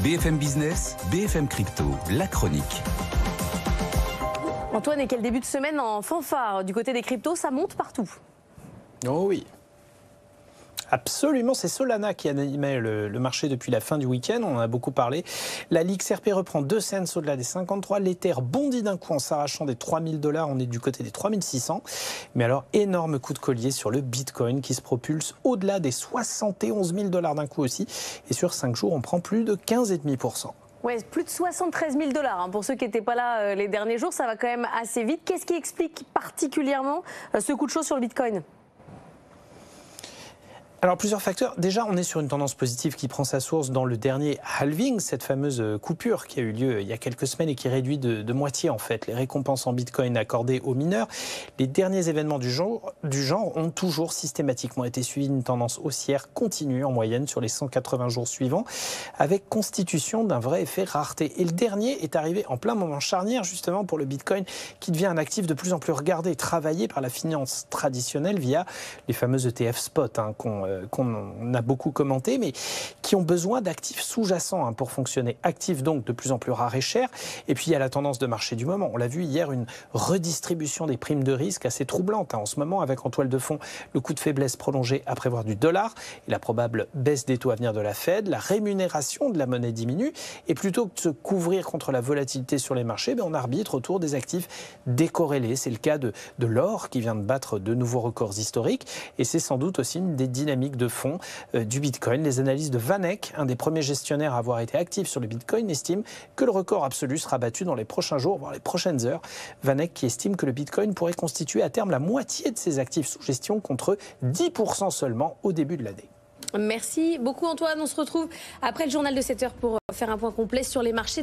BFM Business, BFM Crypto, la chronique. Antoine, et quel début de semaine en fanfare du côté des cryptos, ça monte partout. Oh oui. Absolument, c'est Solana qui animait le marché depuis la fin du week-end, on en a beaucoup parlé. La XRP reprend 2 cents au-delà des 53, l'Ether bondit d'un coup en s'arrachant des 3000 $, on est du côté des 3600. Mais alors, énorme coup de collier sur le Bitcoin qui se propulse au-delà des 71 000 $ d'un coup aussi. Et sur 5 jours, on prend plus de 15,5%. Ouais, plus de 73 000 $. Pour ceux qui n'étaient pas là les derniers jours, ça va quand même assez vite. Qu'est-ce qui explique particulièrement ce coup de chaud sur le Bitcoin ? Alors, plusieurs facteurs. Déjà, on est sur une tendance positive qui prend sa source dans le dernier halving, cette fameuse coupure qui a eu lieu il y a quelques semaines et qui réduit de moitié, en fait, les récompenses en Bitcoin accordées aux mineurs. Les derniers événements du genre ont toujours systématiquement été suivis d'une tendance haussière continue en moyenne sur les 180 jours suivants, avec constitution d'un vrai effet rareté. Et le dernier est arrivé en plein moment charnière, justement, pour le Bitcoin, qui devient un actif de plus en plus regardé et travaillé par la finance traditionnelle via les fameux ETF spot, qu'on a beaucoup commenté, mais qui ont besoin d'actifs sous-jacents pour fonctionner. Actifs donc de plus en plus rares et chers. Et puis il y a la tendance de marché du moment. On l'a vu hier, une redistribution des primes de risque assez troublante en ce moment, avec en toile de fond le coup de faiblesse prolongé à prévoir du dollar et la probable baisse des taux à venir de la Fed. La rémunération de la monnaie diminue et plutôt que de se couvrir contre la volatilité sur les marchés, on arbitre autour des actifs décorrélés. C'est le cas de l'or qui vient de battre de nouveaux records historiques et c'est sans doute aussi une des dynamiques de fond du Bitcoin. Les analyses de VanEck, un des premiers gestionnaires à avoir été actif sur le Bitcoin, estiment que le record absolu sera battu dans les prochains jours, voire les prochaines heures. VanEck qui estime que le Bitcoin pourrait constituer à terme la moitié de ses actifs sous gestion contre 10% seulement au début de l'année. Merci beaucoup Antoine. On se retrouve après le journal de 7 heures pour faire un point complet sur les marchés.